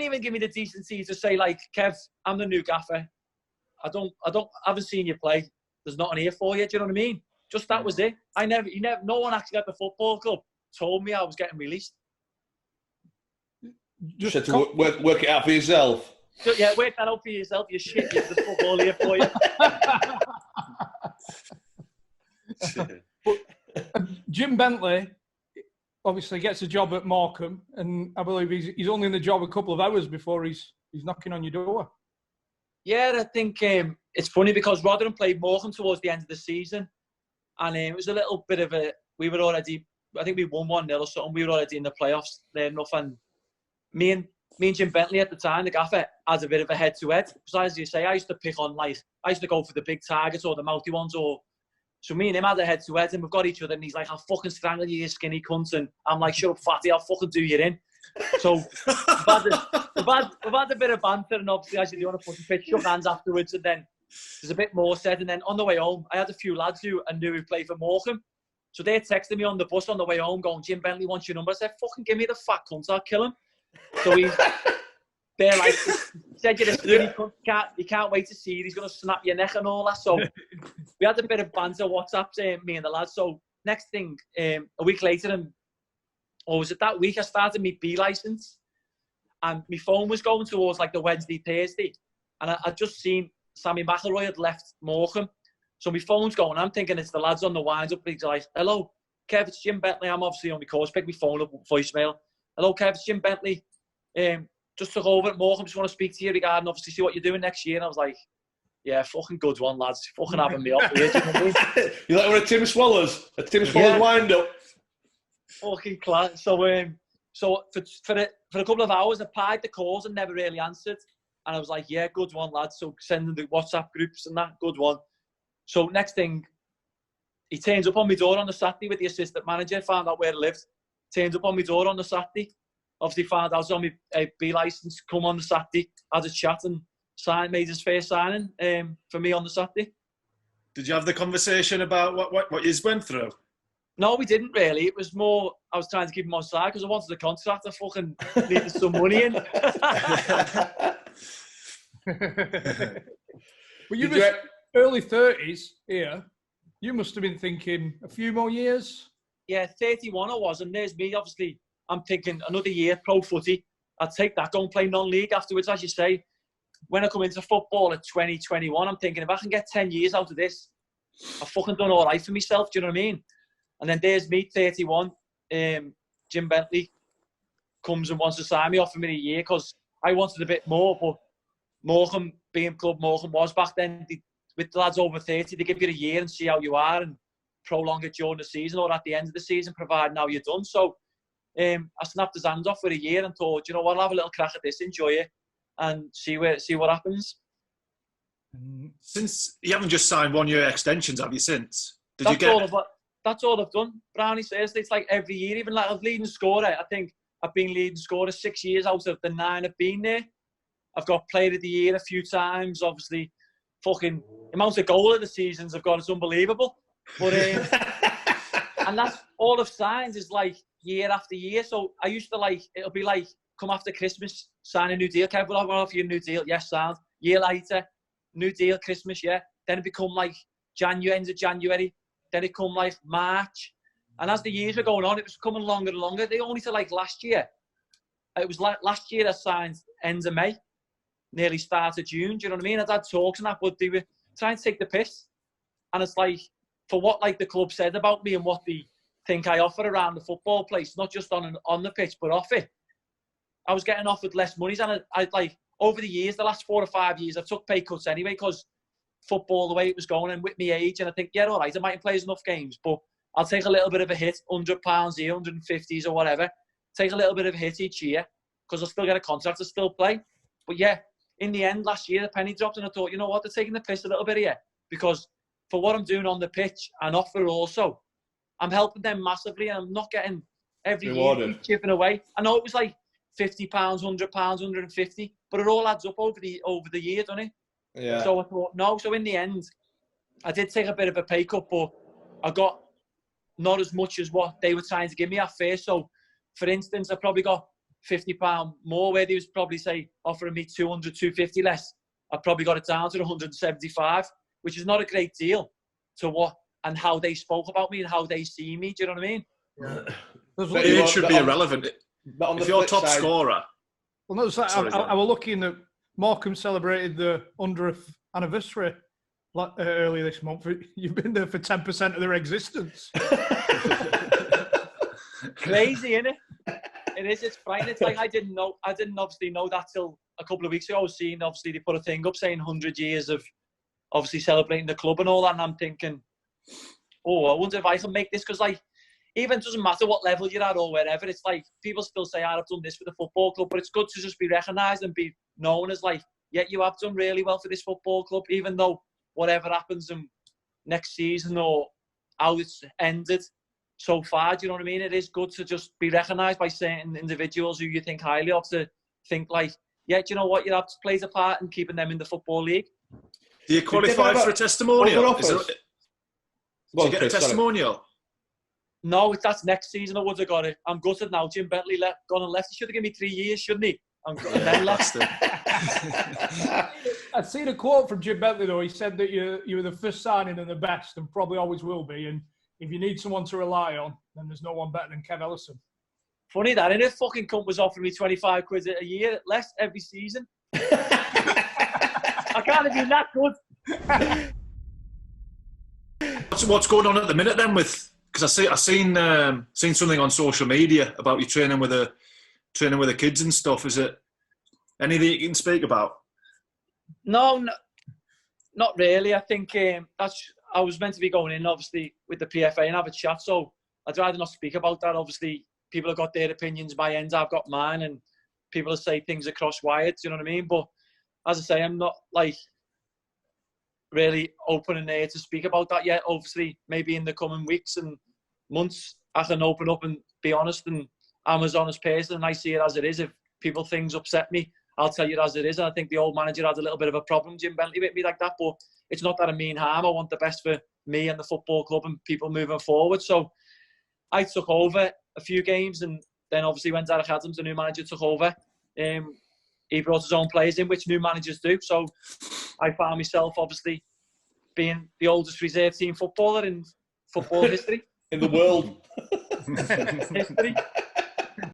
even give me the decency to say, like, Kev, I'm the new gaffer. I haven't seen you play. There's nothing here for you. Do you know what I mean? Just that was it. No one actually at the football club told me I was getting released. Just had to work it out for yourself. So, yeah, work that out for yourself. You shit, there's football here for you. But Jim Bentley obviously gets a job at Morecambe, and I believe he's only in the job a couple of hours before he's knocking on your door. Yeah, I think it's funny because Rotherham played Morecambe towards the end of the season, and it was a little bit of a. We were already, I think we won 1-0 or something. We were already in the playoffs there enough, and me and Jim Bentley at the time, the gaffer, had a bit of a head-to-head. Because as you say, I used to pick on, like, I used to go for the big targets or the mouthy ones, so me and him had a head-to-head, and we've got each other, and he's like, I'll fucking strangle you, you skinny cunt, and I'm like, shut up, fatty, I'll fucking do you in. So we've had a bit of banter, and obviously, as you do on a footy pitch, shook hands afterwards, and then there's a bit more said, and then on the way home, I had a few lads who I knew who played for Morecambe, so they texted me on the bus on the way home, going, Jim Bentley wants your number. I said, fucking give me the fat cunt, I'll kill him. So they're like, said you're a skinny cunt, you can't wait to see you, he's going to snap your neck and all that. So we had a bit of banter, WhatsApp, me and the lads. So next thing, a week later, or was it that week, I started my B licence, and my phone was going towards like the Wednesday, Thursday, and I'd just seen Sammy McElroy had left Morecambe. So my phone's going, I'm thinking it's the lads on the wind-up. He's like, hello, Kev, it's Jim Bentley. I'm obviously on my course. Pick my phone up, voicemail. Hello, Kev, it's Jim Bentley. Just took over at Morecambe. Just want to speak to you regarding, obviously, see what you're doing next year. And I was like, yeah, fucking good one, lads. Fucking having me up here. You like we're a Tim Swallows? A Tim Swallows wind-up? Fucking class. So for a couple of hours, I pied the calls and never really answered. And I was like, yeah, good one, lads. So sending the WhatsApp groups and that, good one. So next thing, he turns up on my door on the Saturday with the assistant manager, found out where I lived. Turns up on my door on the Saturday. Obviously found out I was on my B licence, come on the Saturday, had a chat and made his first signing for me on the Saturday. Did you have the conversation about what you went through? No, we didn't really. It was more, I was trying to keep him on side because I wanted a contract. I fucking needed some money in. Well, you were early 30s here. You must have been thinking a few more years. Yeah, 31 I was, and there's me. Obviously, I'm thinking another year, pro footy. I'd take that, go and play non-league afterwards, as you say. When I come into football at 2021, I'm thinking, if I can get 10 years out of this, I've fucking done all right for myself, do you know what I mean? And then there's me, 31. Jim Bentley comes and wants to sign me, offer me a year, because I wanted a bit more, but Morecambe, being club Morecambe was back then, with the lads over 30, they give you a year and see how you are and prolong it during the season or at the end of the season, provided now you're done. So I snapped his hands off for a year and thought, you know what, I'll have a little crack at this, enjoy it, and see what happens. Since you haven't just signed 1 year extensions, have you? Since that's all I've done. Brownie says it's like every year, even like I'm leading scorer. I think I've been leading scorer 6 years out of the 9 I've been there. I've got player of the year a few times. Obviously, fucking amount of goal of the seasons I've got, it's unbelievable. But and that's all of signs is like year after year. So I used to it'll be like come after Christmas, sign a new deal. Kev, we'll offer you a new deal. Yes, sound. Year later, new deal, Christmas, yeah. Then it become like January, end of January. Then it come like March. And as the years were going on, it was coming longer and longer. They only to like last year. It was like last year I signed end of May, nearly start of June. Do you know what I mean? I'd had talks and that, but they were trying to take the piss. And it's like, for what like the club said about me and what they think I offer around the football place, not just on the pitch, but off it, I was getting offered less money. And I like, over the years, the last 4 or 5 years, I've took pay cuts anyway, because football, the way it was going, and with my age, and I think, yeah, all right, I mightn't play enough games, but I'll take a little bit of a hit, £100 here, 150s or whatever, take a little bit of a hit each year, because I'll still get a contract to still play. But yeah, in the end, last year, the penny dropped, and I thought, you know what, they're taking the piss a little bit here, because for what I'm doing on the pitch and off it also, I'm helping them massively, and I'm not getting every year chipping away. I know it was like £50, £100, 150, but it all adds up over the year, doesn't it? Yeah. So I thought, no. So in the end, I did take a bit of a pay cut, but I got not as much as what they were trying to give me at first. So, for instance, I probably got £50 more, where they was probably say offering me 200, 250 less. I probably got it down to 175, which is not a great deal to what and how they spoke about me and how they see me. Do you know what I mean? But it should be irrelevant. If you're top scorer. Well, no, I was looking at Morecambe celebrated the 100th anniversary earlier this month. You've been there for 10% of their existence. Crazy, isn't it? It is. It's frightening. It's like I didn't obviously know that till a couple of weeks ago. I was seeing, obviously, they put a thing up saying 100 years of obviously celebrating the club and all that. And I'm thinking, oh, I wonder if I can make this. Because, like, even it doesn't matter what level you're at or wherever, it's like people still say, I've done this for the football club. But it's good to just be recognised and be known as, like, yeah, you have done really well for this football club, even though whatever happens in next season or how it's ended so far, do you know what I mean? It is good to just be recognised by certain individuals who you think highly of, to think like, yeah, do you know what? You have to play a part in keeping them in the Football League. Do you qualify for a testimonial? Do you get a testimonial? No, that's next season. I would have got it. I'm gutted now. Jim Bentley gone and left. He should have given me 3 years, shouldn't he? And then left. I'd seen a quote from Jim Bentley, though. He said that you were the first signing and the best, and probably always will be. And if you need someone to rely on, then there's no one better than Kev Ellison. Funny that, innit? Fucking cunt was offering me 25 quid a year less every season. I can't have been that good. What's going on at the minute then with? Because I seen something on social media about you training with the kids and stuff. Is it anything you can speak about? No, not really. I think I was meant to be going in, obviously, with the PFA and have a chat, so I'd rather not speak about that. Obviously, people have got their opinions, my end, I've got mine, and people say things are cross-wired, do you know what I mean? But as I say, I'm not, like, really open and there to speak about that yet. Obviously, maybe in the coming weeks and months, I can open up and be honest, and I'm as honest person, and I see it as it is. If things upset me, I'll tell you as it is. And I think the old manager had a little bit of a problem, Jim Bentley, with me like that. But it's not that I mean harm. I want the best for me and the football club and people moving forward. So I took over a few games, and then obviously when Derek Adams, the new manager, took over, he brought his own players in, which new managers do. So I found myself, obviously, being the oldest reserve team footballer in football history. In the world. History.